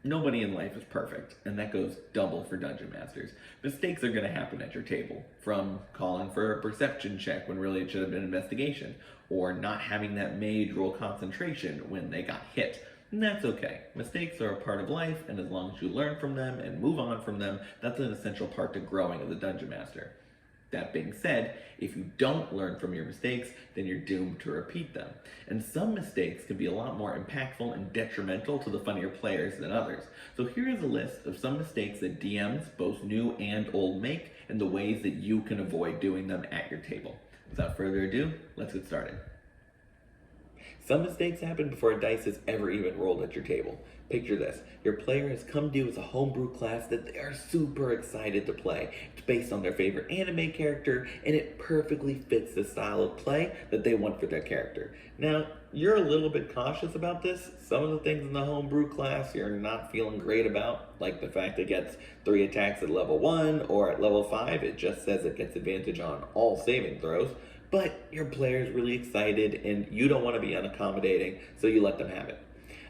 Nobody in life is perfect, and that goes double for dungeon masters. Mistakes are going to happen at your table, from calling for a perception check when really it should have been an investigation, or not having that mage roll concentration when they got hit. And that's okay. Mistakes are a part of life, and as long as you learn from them and move on from them, that's an essential part to growing as a dungeon master. That being said, if you don't learn from your mistakes, then you're doomed to repeat them. And some mistakes can be a lot more impactful and detrimental to the fun of your players than others. So here is a list of some mistakes that DMs, both new and old, make, and the ways that you can avoid doing them at your table. Without further ado, let's get started. Some mistakes happen before a dice is ever even rolled at your table. Picture this. Your player has come to you as a homebrew class that they are super excited to play. It's based on their favorite anime character, and it perfectly fits the style of play that they want for their character. Now, you're a little bit cautious about this. Some of the things in the homebrew class you're not feeling great about, like the fact it gets 3 attacks at level 1, or at level 5 it just says it gets advantage on all saving throws. But your player is really excited and you don't want to be unaccommodating, so you let them have it.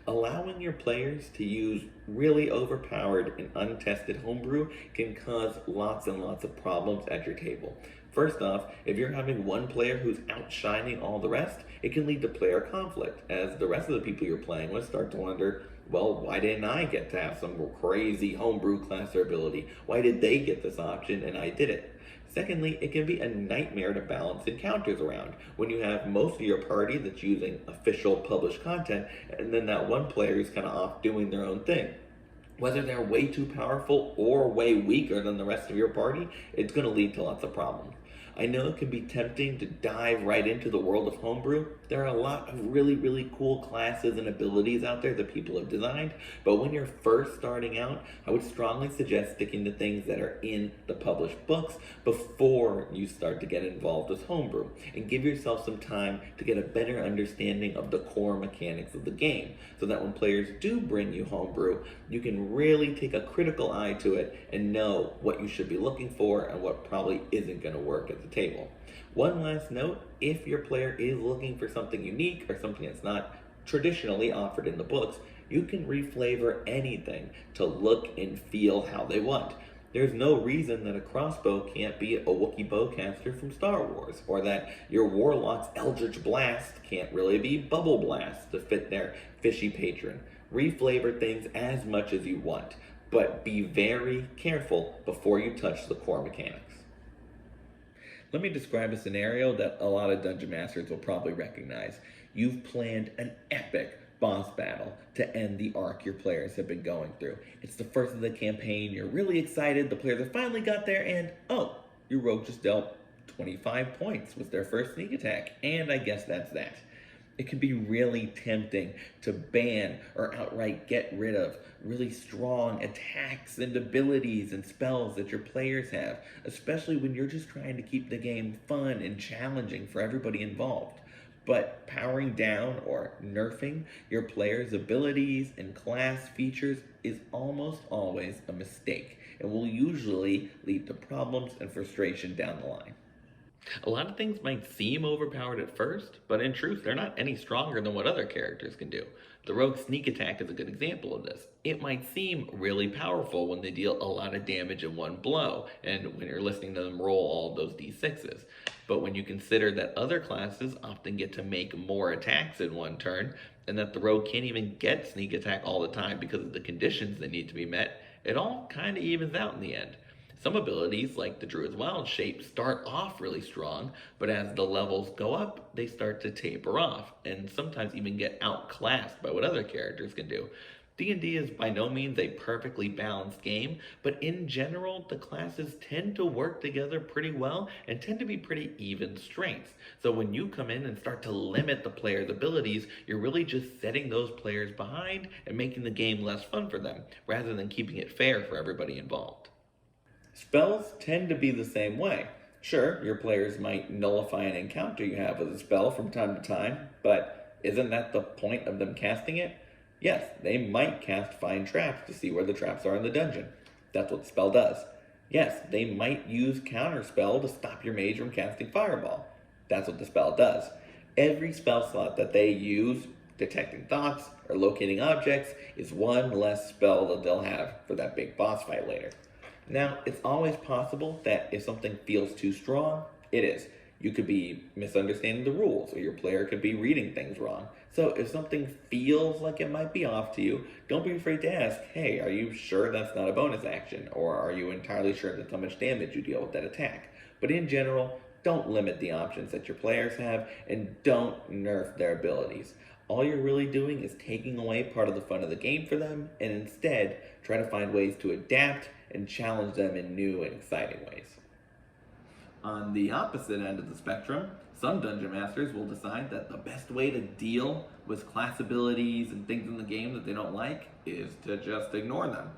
Allowing your players to use really overpowered and untested homebrew can cause lots and lots of problems at your table. First off, if you're having one player who's outshining all the rest, it can lead to player conflict, as the rest of the people you're playing with start to wonder, well, why didn't I get to have some crazy homebrew class or ability? Why did they get this option and I didn't? Secondly, it can be a nightmare to balance encounters around when you have most of your party that's using official published content, and then that one player is kind of off doing their own thing. Whether they're way too powerful or way weaker than the rest of your party, it's going to lead to lots of problems. I know it can be tempting to dive right into the world of homebrew. There are a lot of really cool classes and abilities out there that people have designed, but when you're first starting out, I would strongly suggest sticking to things that are in the published books before you start to get involved with homebrew, and give yourself some time to get a better understanding of the core mechanics of the game, so that when players do bring you homebrew, you can really take a critical eye to it and know what you should be looking for and what probably isn't going to work at the table. One last note, if your player is looking for something unique or something that's not traditionally offered in the books, you can reflavor anything to look and feel how they want. There's no reason that a crossbow can't be a Wookiee bowcaster from Star Wars, or that your warlock's Eldritch Blast can't really be Bubble Blast to fit their fishy patron. Reflavor things as much as you want, but be very careful before you touch the core mechanics. Let me describe a scenario that a lot of dungeon masters will probably recognize. You've planned an epic boss battle to end the arc your players have been going through. It's the first of the campaign, you're really excited, the players have finally got there, and oh, your rogue just dealt 25 points with their first sneak attack, and I guess that's that. It can be really tempting to ban or outright get rid of really strong attacks and abilities and spells that your players have, especially when you're just trying to keep the game fun and challenging for everybody involved. But powering down or nerfing your players' abilities and class features is almost always a mistake and will usually lead to problems and frustration down the line. A lot of things might seem overpowered at first, but in truth, they're not any stronger than what other characters can do. The rogue sneak attack is a good example of this. It might seem really powerful when they deal a lot of damage in one blow, and when you're listening to them roll all those d6s. But when you consider that other classes often get to make more attacks in one turn, and that the rogue can't even get sneak attack all the time because of the conditions that need to be met, it all kind of evens out in the end. Some abilities, like the Druid's Wild Shape, start off really strong, but as the levels go up, they start to taper off, and sometimes even get outclassed by what other characters can do. D&D is by no means a perfectly balanced game, but in general, the classes tend to work together pretty well and tend to be pretty even strengths. So when you come in and start to limit the player's abilities, you're really just setting those players behind and making the game less fun for them, rather than keeping it fair for everybody involved. Spells tend to be the same way. Sure, your players might nullify an encounter you have with a spell from time to time, but isn't that the point of them casting it? Yes, they might cast Find Traps to see where the traps are in the dungeon. That's what the spell does. Yes, they might use Counterspell to stop your mage from casting Fireball. That's what the spell does. Every spell slot that they use Detecting thoughts or locating objects is one less spell that they'll have for that big boss fight later. Now, it's always possible that if something feels too strong, it is. You could be misunderstanding the rules, or your player could be reading things wrong. So if something feels like it might be off to you, don't be afraid to ask, hey, are you sure that's not a bonus action? Or are you entirely sure that's how much damage you deal with that attack? But in general, don't limit the options that your players have, and don't nerf their abilities. All you're really doing is taking away part of the fun of the game for them, and instead try to find ways to adapt and challenge them in new and exciting ways. On the opposite end of the spectrum, some dungeon masters will decide that the best way to deal with class abilities and things in the game that they don't like is to just ignore them.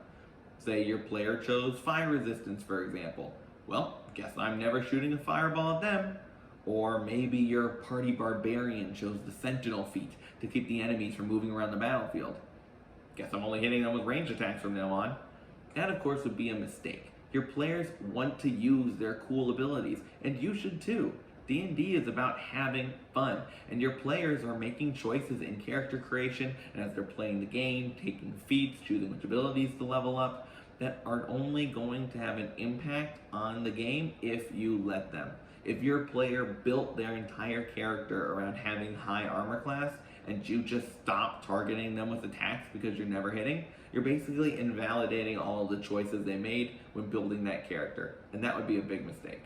Say your player chose fire resistance, for example. Well, guess I'm never shooting a fireball at them. Or maybe your party barbarian chose the sentinel feat to keep the enemies from moving around the battlefield. Guess I'm only hitting them with range attacks from now on. That, of course, would be a mistake. Your players want to use their cool abilities, and you should too. D&D is about having fun, and your players are making choices in character creation and as they're playing the game, taking feats, choosing which abilities to level up, that are only going to have an impact on the game if you let them. If your player built their entire character around having high armor class and you just stop targeting them with attacks because you're never hitting, you're basically invalidating all of the choices they made when building that character, and that would be a big mistake.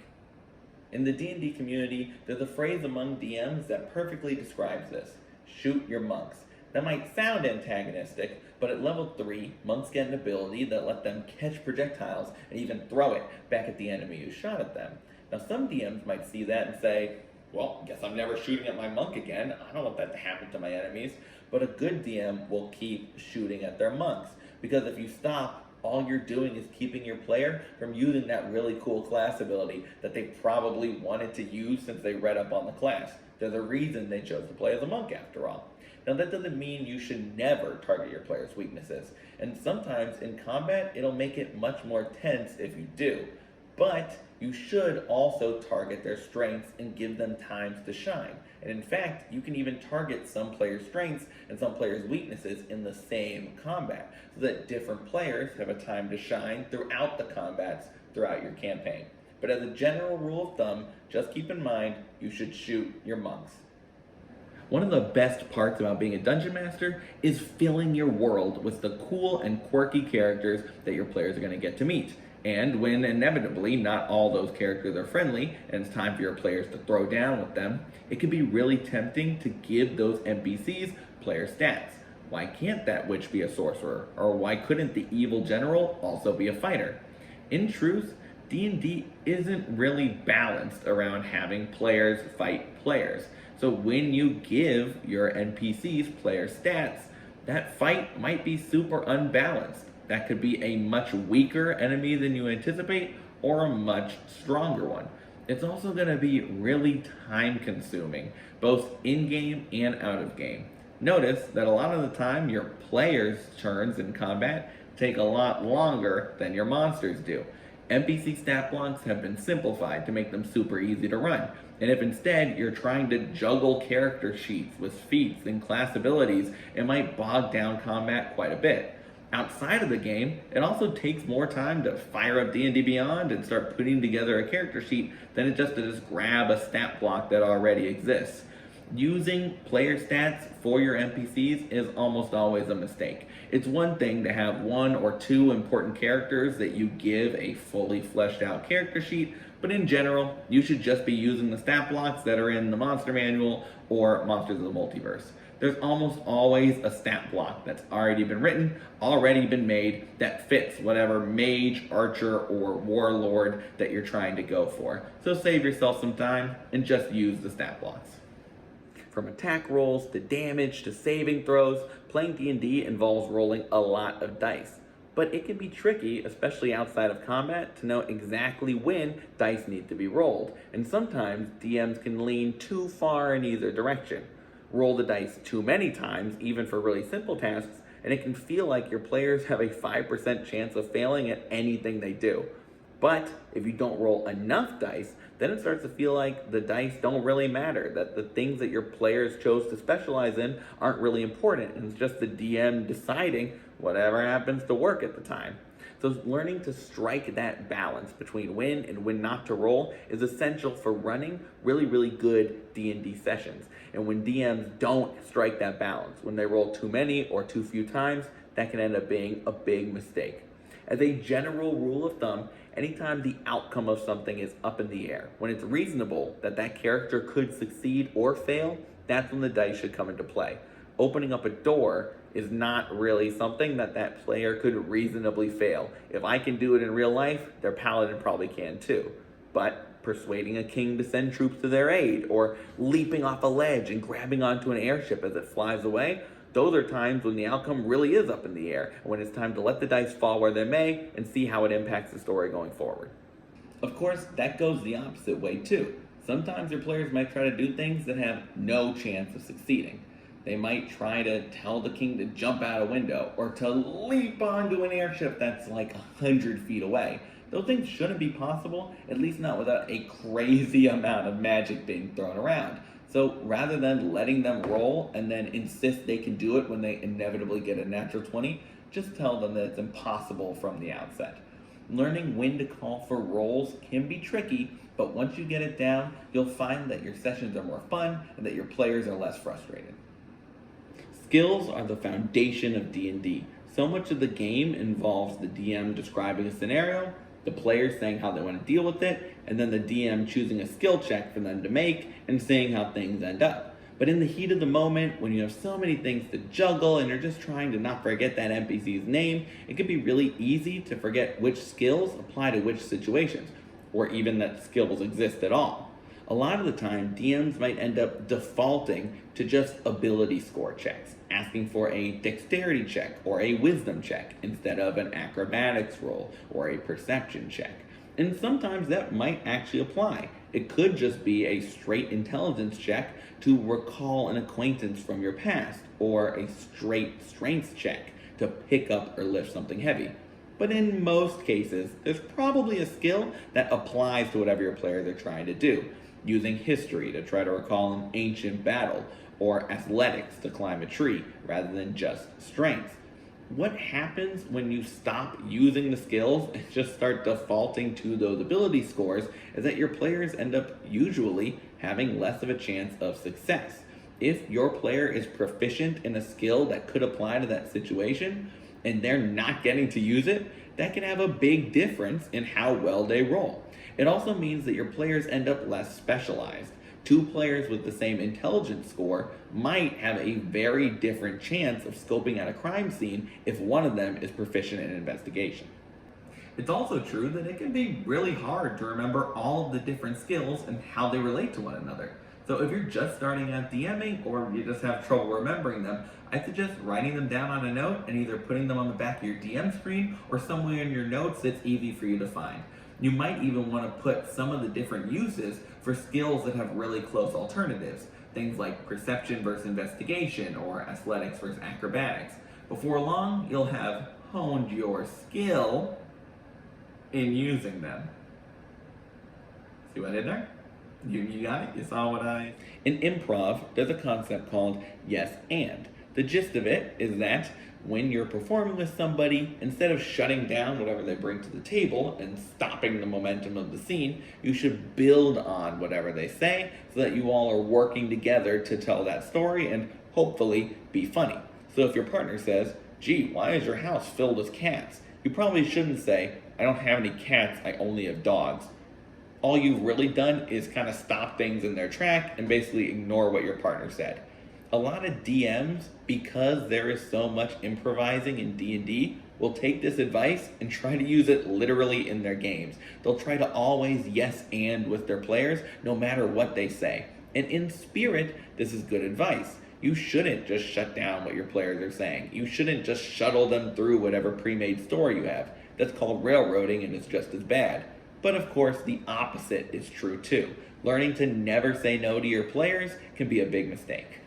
In the D&D community, there's a phrase among DMs that perfectly describes this: shoot your monks. That might sound antagonistic, but at level 3, monks get an ability that let them catch projectiles and even throw it back at the enemy who shot at them. Now some DMs might see that and say, well, guess I'm never shooting at my monk again. I don't want that to happen to my enemies. But a good DM will keep shooting at their monks, because if you stop, all you're doing is keeping your player from using that really cool class ability that they probably wanted to use since they read up on the class. There's a reason they chose to play as a monk after all. Now that doesn't mean you should never target your player's weaknesses, and sometimes in combat it'll make it much more tense if you do. But you should also target their strengths and give them times to shine. And in fact, you can even target some players' strengths and some players' weaknesses in the same combat, so that different players have a time to shine throughout the combats throughout your campaign. But as a general rule of thumb, just keep in mind you should shoot your monks. One of the best parts about being a dungeon master is filling your world with the cool and quirky characters that your players are going to get to meet. And when inevitably not all those characters are friendly and it's time for your players to throw down with them, it can be really tempting to give those NPCs player stats. Why can't that witch be a sorcerer? Or why couldn't the evil general also be a fighter? In truth, D&D isn't really balanced around having players fight players. So when you give your NPCs player stats, that fight might be super unbalanced. That could be a much weaker enemy than you anticipate, or a much stronger one. It's also going to be really time consuming, both in-game and out of game. Notice that a lot of the time your players' turns in combat take a lot longer than your monsters do. NPC stat blocks have been simplified to make them super easy to run. And if instead you're trying to juggle character sheets with feats and class abilities, it might bog down combat quite a bit. Outside of the game, it also takes more time to fire up D&D Beyond and start putting together a character sheet than it just to just grab a stat block that already exists. Using player stats for your NPCs is almost always a mistake. It's one thing to have 1 or 2 important characters that you give a fully fleshed out character sheet, but in general, you should just be using the stat blocks that are in the Monster Manual or Monsters of the Multiverse. There's almost always a stat block that's already been written, already been made, that fits whatever mage, archer, or warlord that you're trying to go for. So save yourself some time and just use the stat blocks. From attack rolls to damage to saving throws, playing D&D involves rolling a lot of dice. But it can be tricky, especially outside of combat, to know exactly when dice need to be rolled. And sometimes DMs can lean too far in either direction. Roll the dice too many times, even for really simple tasks, and it can feel like your players have a 5% chance of failing at anything they do. But if you don't roll enough dice, then it starts to feel like the dice don't really matter, that the things that your players chose to specialize in aren't really important, and it's just the DM deciding whatever happens to work at the time. So learning to strike that balance between when and when not to roll is essential for running really good D&D sessions. And when DMs don't strike that balance, when they roll too many or too few times, that can end up being a big mistake. As a general rule of thumb, anytime the outcome of something is up in the air, when it's reasonable that that character could succeed or fail, that's when the dice should come into play. Opening up a door is not really something that that player could reasonably fail. If I can do it in real life, their paladin probably can too. But persuading a king to send troops to their aid, or leaping off a ledge and grabbing onto an airship as it flies away, those are times when the outcome really is up in the air, and when it's time to let the dice fall where they may and see how it impacts the story going forward. Of course, that goes the opposite way too. Sometimes your players might try to do things that have no chance of succeeding. They might try to tell the king to jump out a window, or to leap onto an airship that's like 100 feet away. Those things shouldn't be possible, at least not without a crazy amount of magic being thrown around. So rather than letting them roll and then insist they can do it when they inevitably get a natural 20, just tell them that it's impossible from the outset. Learning when to call for rolls can be tricky, but once you get it down, you'll find that your sessions are more fun and that your players are less frustrated. Skills are the foundation of D&D. So much of the game involves the DM describing a scenario, the players saying how they want to deal with it, and then the DM choosing a skill check for them to make and seeing how things end up. But in the heat of the moment, when you have so many things to juggle and you're just trying to not forget that NPC's name, it can be really easy to forget which skills apply to which situations, or even that skills exist at all. A lot of the time, DMs might end up defaulting to just ability score checks, asking for a dexterity check or a wisdom check instead of an acrobatics roll or a perception check. And sometimes that might actually apply. It could just be a straight intelligence check to recall an acquaintance from your past, or a straight strength check to pick up or lift something heavy. But in most cases, there's probably a skill that applies to whatever your players are trying to do. Using history to try to recall an ancient battle, or athletics to climb a tree, rather than just strength. What happens when you stop using the skills and just start defaulting to those ability scores is that your players end up usually having less of a chance of success. If your player is proficient in a skill that could apply to that situation, and they're not getting to use it, that can have a big difference in how well they roll. It also means that your players end up less specialized. Two players with the same intelligence score might have a very different chance of scoping out a crime scene if one of them is proficient in investigation. It's also true that it can be really hard to remember all of the different skills and how they relate to one another. So if you're just starting out DMing, or you just have trouble remembering them, I suggest writing them down on a note and either putting them on the back of your DM screen or somewhere in your notes that's easy for you to find. You might even want to put some of the different uses for skills that have really close alternatives. Things like perception versus investigation, or athletics versus acrobatics. Before long, you'll have honed your skill in using them. See what I did there? You got it? You saw what I... In improv, there's a concept called yes and. The gist of it is that when you're performing with somebody, instead of shutting down whatever they bring to the table and stopping the momentum of the scene, you should build on whatever they say so that you all are working together to tell that story and hopefully be funny. So if your partner says, "Gee, why is your house filled with cats?" you probably shouldn't say, "I don't have any cats, I only have dogs." All you've really done is kind of stop things in their track and basically ignore what your partner said. A lot of DMs, because there is so much improvising in D&D, will take this advice and try to use it literally in their games. They'll try to always yes and with their players, no matter what they say. And in spirit, this is good advice. You shouldn't just shut down what your players are saying. You shouldn't just shuttle them through whatever pre-made story you have. That's called railroading, and it's just as bad. But of course, the opposite is true too. Learning to never say no to your players can be a big mistake.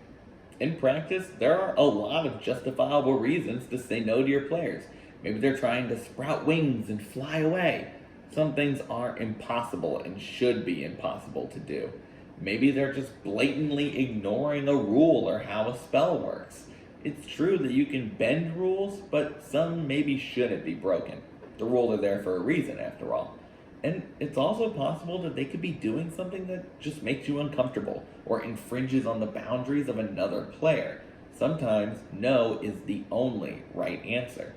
In practice, there are a lot of justifiable reasons to say no to your players. Maybe they're trying to sprout wings and fly away. Some things are impossible and should be impossible to do. Maybe they're just blatantly ignoring a rule or how a spell works. It's true that you can bend rules, but some maybe shouldn't be broken. The rules are there for a reason, after all. And it's also possible that they could be doing something that just makes you uncomfortable or infringes on the boundaries of another player. Sometimes no is the only right answer.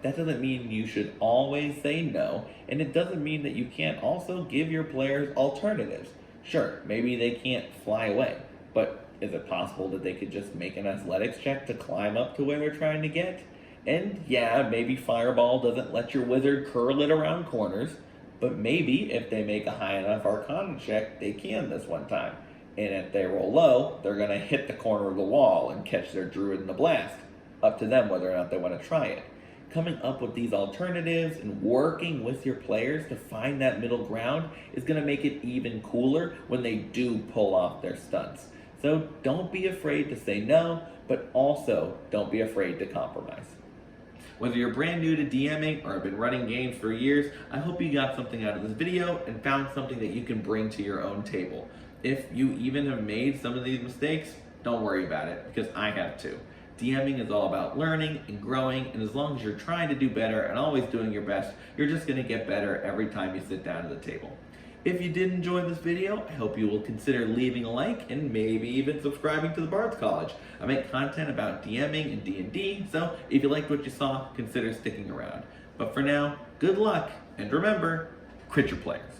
That doesn't mean you should always say no, and it doesn't mean that you can't also give your players alternatives. Sure, maybe they can't fly away, but is it possible that they could just make an athletics check to climb up to where they're trying to get? And yeah, maybe Fireball doesn't let your wizard curl it around corners, but maybe if they make a high enough Arcana check, they can this one time. And if they roll low, they're going to hit the corner of the wall and catch their druid in the blast. Up to them whether or not they want to try it. Coming up with these alternatives and working with your players to find that middle ground is going to make it even cooler when they do pull off their stunts. So don't be afraid to say no, but also don't be afraid to compromise. Whether you're brand new to DMing or have been running games for years, I hope you got something out of this video and found something that you can bring to your own table. If you even have made some of these mistakes, don't worry about it, because I have too. DMing is all about learning and growing, and as long as you're trying to do better and always doing your best, you're just going to get better every time you sit down at the table. If you did enjoy this video, I hope you will consider leaving a like and maybe even subscribing to the Bard's College. I make content about DMing and D&D, so if you liked what you saw, consider sticking around. But for now, good luck, and remember, crit your players.